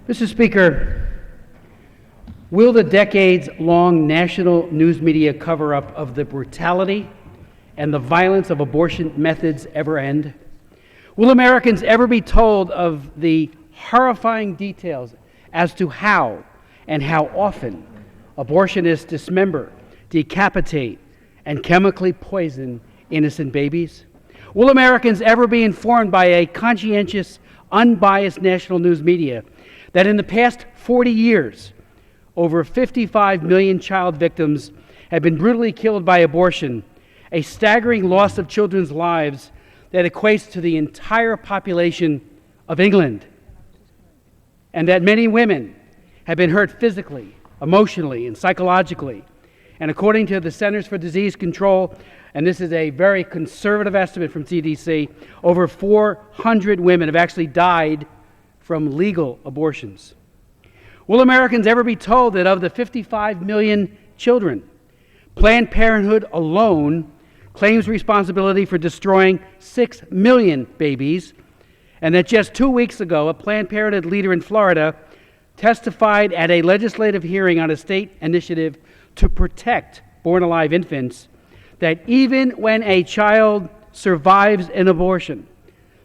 Mr. Speaker, will the decades-long national news media cover-up of the brutality and the violence of abortion methods ever end? Will Americans ever be told of the horrifying details as to how and how often abortionists dismember, decapitate, and chemically poison innocent babies? Will Americans ever be informed by a conscientious, unbiased national news media that in the past 40 years, over 55 million child victims have been brutally killed by abortion, a staggering loss of children's lives that equates to the entire population of England, and that many women have been hurt physically, emotionally, and psychologically? And according to the Centers for Disease Control, and this is a very conservative estimate from CDC, over 400 women have actually died from legal abortions. Will Americans ever be told that of the 55 million children, Planned Parenthood alone claims responsibility for destroying 6 million babies, and that just 2 weeks ago, a Planned Parenthood leader in Florida testified at a legislative hearing on a state initiative to protect born-alive infants, that even when a child survives an abortion,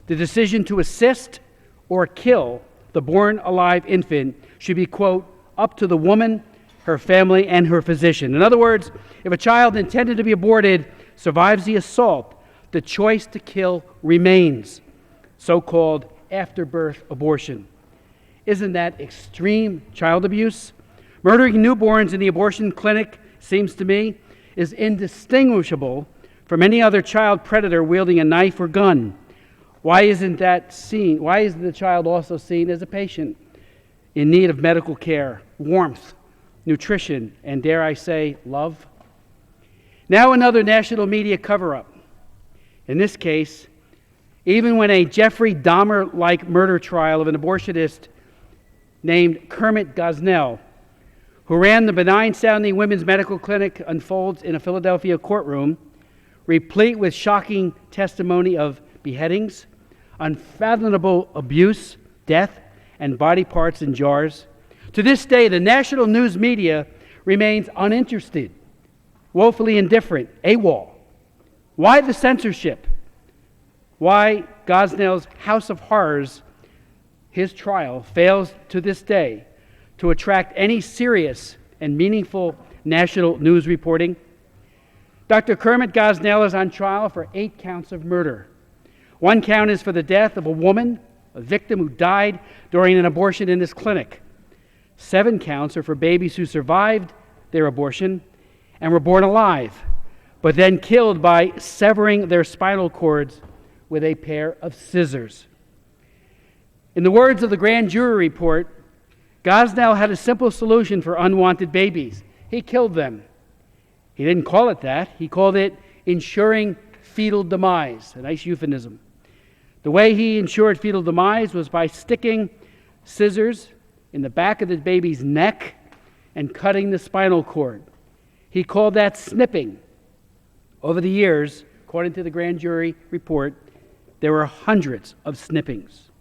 the decision to assist or kill the born-alive infant should be, quote, up to the woman, her family, and her physician. In other words, if a child intended to be aborted survives the assault, the choice to kill remains, so-called after-birth abortion. Isn't that extreme child abuse? Murdering newborns in the abortion clinic, seems to me, is indistinguishable from any other child predator wielding a knife or gun. Why isn't the child also seen as a patient in need of medical care, warmth, nutrition, and, dare I say, love? Now another national media cover-up. In this case, even when a Jeffrey Dahmer-like murder trial of an abortionist named Kermit Gosnell, who ran the benign-sounding women's medical clinic, unfolds in a Philadelphia courtroom, replete with shocking testimony of beheadings, unfathomable abuse, death, and body parts in jars. To this day, the national news media remains uninterested, woefully indifferent, AWOL. Why the censorship? Why Gosnell's House of Horrors, his trial, fails to this day to attract any serious and meaningful national news reporting? Dr. Kermit Gosnell is on trial for 8 counts of murder. 1 count is for the death of a woman, a victim who died during an abortion in this clinic. 7 counts are for babies who survived their abortion and were born alive, but then killed by severing their spinal cords with a pair of scissors. In the words of the grand jury report, Gosnell had a simple solution for unwanted babies. He killed them. He didn't call it that. He called it ensuring fetal demise, a nice euphemism. The way he ensured fetal demise was by sticking scissors in the back of the baby's neck and cutting the spinal cord. He called that snipping. Over the years, according to the grand jury report, there were hundreds of snippings.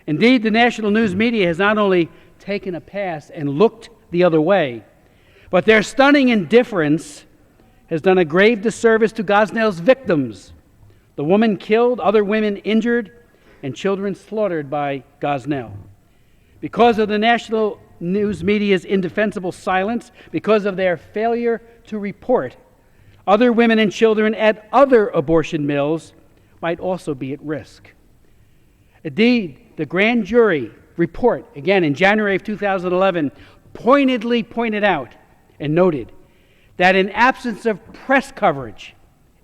Indeed, the national news media has not only taken a pass and looked the other way, but their stunning indifference has done a grave disservice to Gosnell's victims, the woman killed, other women injured, and children slaughtered by Gosnell. Because of the national news media's indefensible silence, because of their failure to report, other women and children at other abortion mills might also be at risk. Indeed, the grand jury report, again in January of 2011, pointedly pointed out and noted that in absence of press coverage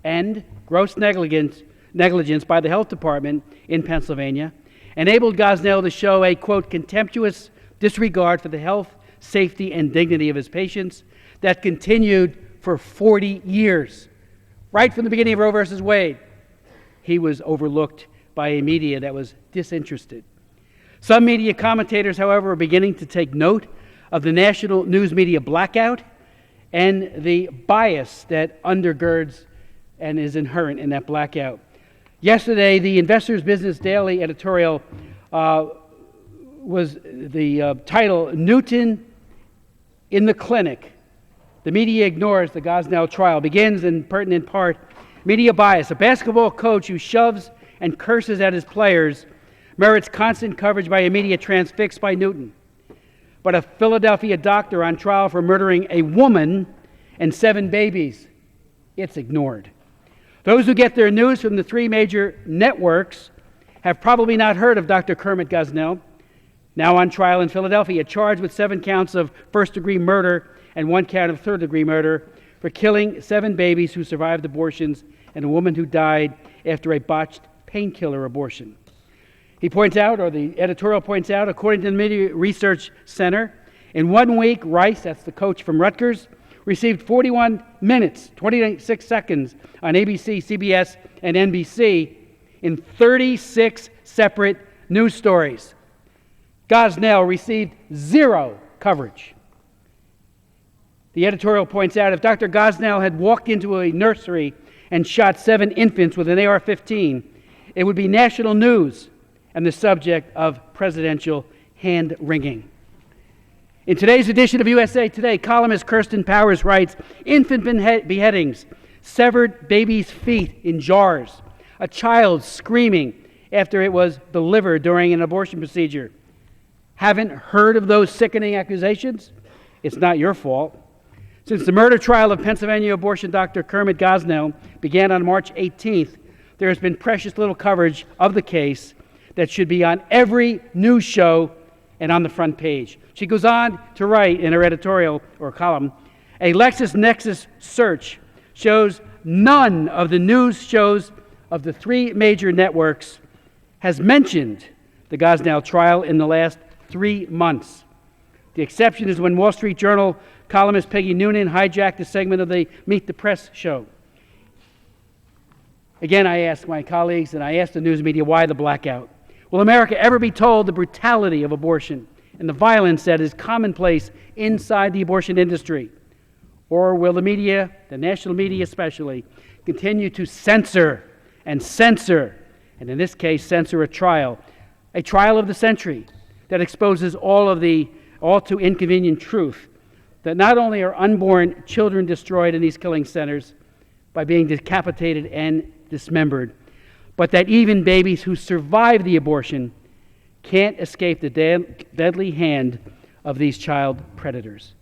and gross negligence by the health department in Pennsylvania, enabled Gosnell to show a, quote, contemptuous disregard for the health, safety, and dignity of his patients that continued for 40 years. Right from the beginning of Roe versus Wade, he was overlooked by a media that was disinterested. Some media commentators, however, are beginning to take note of the national news media blackout and the bias that undergirds and is inherent in that blackout. Yesterday, the Investor's Business Daily editorial was the title, Newton in the Clinic. The media ignores the Gosnell trial. Begins in pertinent part, media bias. A basketball coach who shoves and curses at his players merits constant coverage by a media transfixed by Newton. But a Philadelphia doctor on trial for murdering a woman and 7 babies, it's ignored. Those who get their news from the 3 major networks have probably not heard of Dr. Kermit Gosnell, now on trial in Philadelphia, charged with 7 counts of first-degree murder and 1 count of third-degree murder for killing 7 babies who survived abortions and a woman who died after a botched painkiller abortion. He points out, or the editorial points out, according to the Media Research Center, in 1 week, Rice, that's the coach from Rutgers, received 41 minutes, 26 seconds on ABC, CBS, and NBC in 36 separate news stories. Gosnell received 0 coverage. The editorial points out, if Dr. Gosnell had walked into a nursery and shot 7 infants with an AR-15, it would be national news and the subject of presidential hand-wringing. In today's edition of USA Today, columnist Kirsten Powers writes, infant beheadings, severed baby's feet in jars, a child screaming after it was delivered during an abortion procedure. Haven't heard of those sickening accusations? It's not your fault. Since the murder trial of Pennsylvania abortion doctor Kermit Gosnell began on March 18th, there has been precious little coverage of the case that should be on every news show and on the front page. She goes on to write in her editorial or column, a LexisNexis search shows none of the news shows of the 3 major networks has mentioned the Gosnell trial in the last 3 months. The exception is when Wall Street Journal columnist Peggy Noonan hijacked a segment of the Meet the Press show. Again, I ask my colleagues and I ask the news media, why the blackout? Will America ever be told the brutality of abortion and the violence that is commonplace inside the abortion industry? Or will the media, the national media especially, continue to censor, and in this case, censor a trial of the century that exposes all too inconvenient truth that not only are unborn children destroyed in these killing centers by being decapitated and dismembered, but that even babies who survive the abortion can't escape the deadly hand of these child predators.